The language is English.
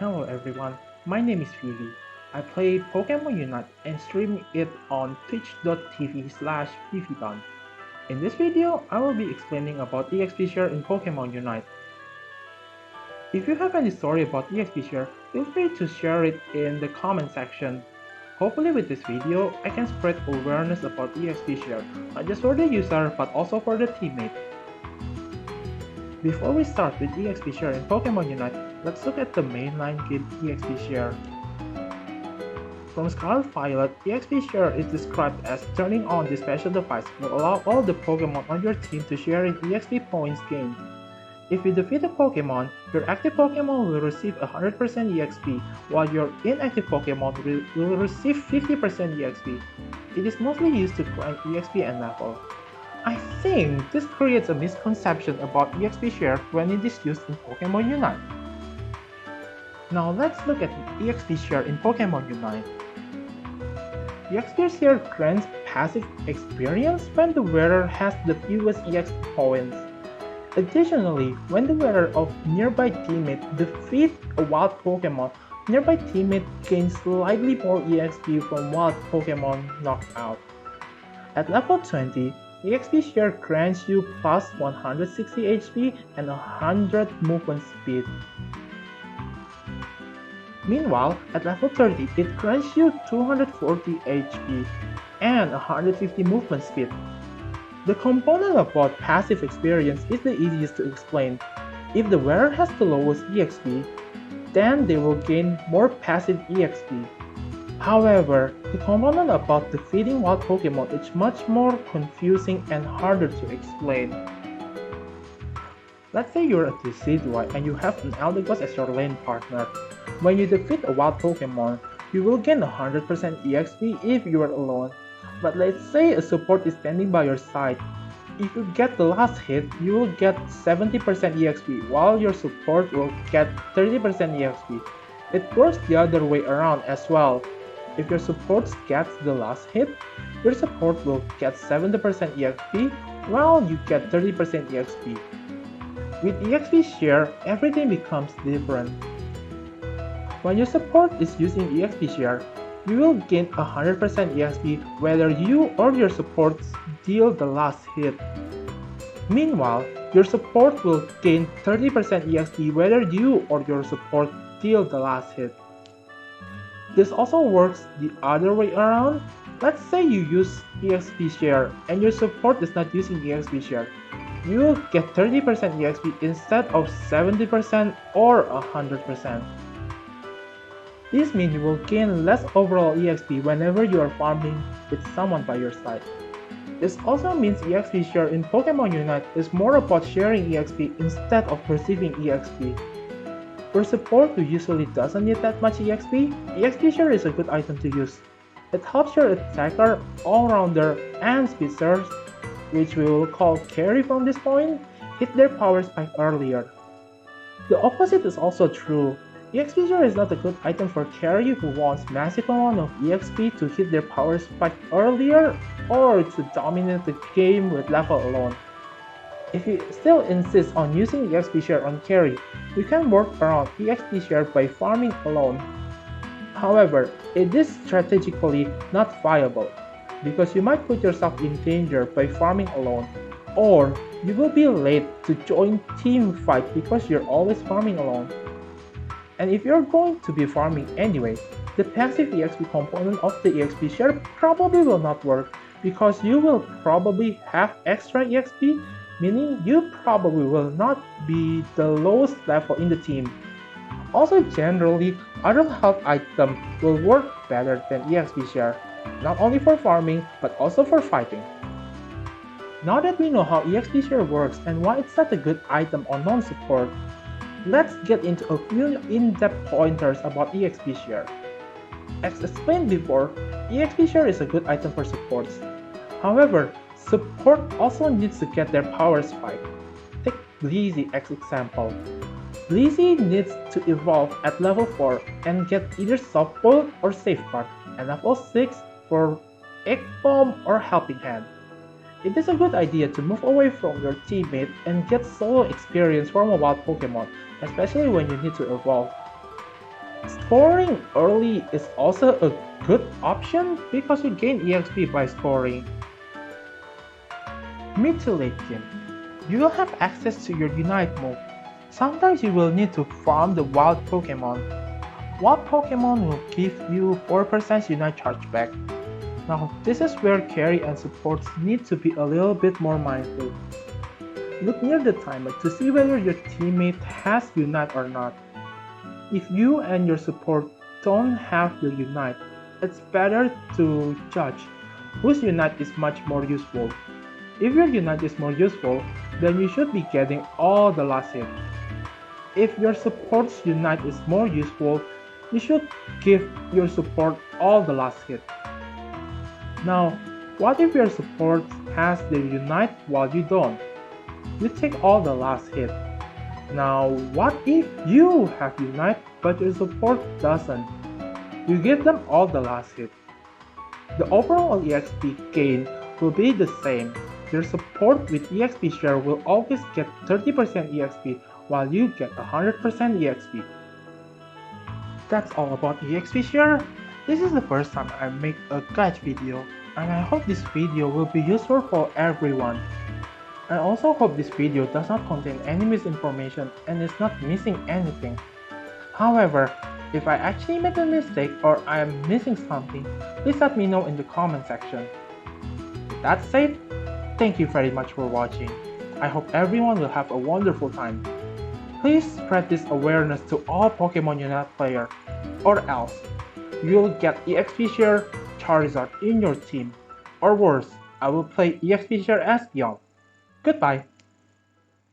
Hello everyone, my name is Veevee. I play Pokemon Unite and stream it on twitch.tv/VeeveeDon. In this video, I will be explaining about Exp Share in Pokemon Unite. If you have any story about Exp Share, feel free to share it in the comment section. Hopefully with this video, I can spread awareness about Exp Share, not just for the user but also for the teammate. Before we start with Exp Share in Pokemon Unite, let's look at the mainline guild Exp Share. From Scarlet Violet, Exp Share is described as turning on the special device will allow all the Pokemon on your team to share in Exp points gained. If you defeat a Pokemon, your active Pokemon will receive 100% EXP, while your inactive Pokemon will receive 50% EXP. It is mostly used to climb EXP and level. I think this creates a misconception about Exp Share when it is used in Pokemon Unite. Now let's look at Exp Share in Pokemon Unite. Exp Share grants passive experience when the wearer has the fewest EXP points. Additionally, when the wearer of nearby teammate defeats a wild Pokemon, nearby teammate gains slightly more EXP from wild Pokemon knocked out. At level 20, Exp Share grants you plus 160 HP and 100 movement speed. Meanwhile, at level 30, it grants you 240 HP and 150 movement speed. The component about passive experience is the easiest to explain. If the wearer has the lowest EXP, then they will gain more passive EXP. However, the component about defeating wild Pokemon is much more confusing and harder to explain. Let's say you're a Decidueye and you have an Eldegoss as your lane partner. When you defeat a wild Pokemon, you will gain 100% EXP if you are alone. But let's say a support is standing by your side. If you get the last hit, you will get 70% EXP, while your support will get 30% EXP. It works the other way around as well. If your support gets the last hit, your support will get 70% EXP, while you get 30% EXP. With Exp Share, everything becomes different. When your support is using Exp Share, you will gain 100% EXP whether you or your support deal the last hit. Meanwhile, your support will gain 30% EXP whether you or your support deal the last hit. This also works the other way around. Let's say you use Exp Share and your support is not using Exp Share. You will get 30% EXP instead of 70% or 100%. This means you will gain less overall EXP whenever you are farming with someone by your side. This also means Exp Share in Pokemon Unite is more about sharing EXP instead of receiving EXP. For support who usually doesn't need that much EXP, Exp Share is a good item to use. It helps your attacker, all-rounder, and speedsters, which we will call carry from this point, hit their power spike earlier. The opposite is also true. Exp Share is not a good item for carry who wants massive amount of EXP to hit their power spike earlier or to dominate the game with level alone. If you still insist on using Exp Share on carry, you can work around Exp Share by farming alone. However, it is strategically not viable, because you might put yourself in danger by farming alone, or you will be late to join team fight because you're always farming alone. And if you're going to be farming anyway, the passive EXP component of the Exp Share probably will not work, because you will probably have extra EXP, meaning you probably will not be the lowest level in the team. Also, generally, other health items will work better than Exp Share, not only for farming but also for fighting. Now that we know how Exp Share works and why it's not a good item on non-support, let's get into a few in-depth pointers about Exp Share. As explained before, Exp Share is a good item for supports. However, support also needs to get their power spike. Take Blissey as example. Blissey needs to evolve at level 4 and get either Soft Pull or Safeguard, and level 6 for Egg Bomb or Helping Hand. It is a good idea to move away from your teammate and get solo experience from a wild Pokemon, especially when you need to evolve. Scoring early is also a good option because you gain EXP by scoring. Mid to late game, you will have access to your Unite move. Sometimes you will need to farm the wild Pokemon. Wild Pokemon will give you 4% Unite chargeback. Now this is where carry and supports need to be a little bit more mindful. Look near the timer to see whether your teammate has Unite or not. If you and your support don't have your Unite, it's better to judge whose Unite is much more useful. If your Unite is more useful, then you should be getting all the last hit. If your support's Unite is more useful, you should give your support all the last hit. Now, what if your support has the Unite while you don't? You take all the last hit. Now, what if you have Unite but your support doesn't? You give them all the last hit. The overall EXP gain will be the same. Your support with Exp Share will always get 30% EXP while you get 100% EXP. That's all about Exp Share. This is the first time I make a guide video, and I hope this video will be useful for everyone. I also hope this video does not contain any misinformation and is not missing anything. However, if I actually made a mistake or I am missing something, please let me know in the comment section. With that said, thank you very much for watching. I hope everyone will have a wonderful time. Please spread this awareness to all Pokemon Unite players, or else you'll get Exp Share Charizard in your team. Or worse, I will play Exp Share as y'all. Goodbye.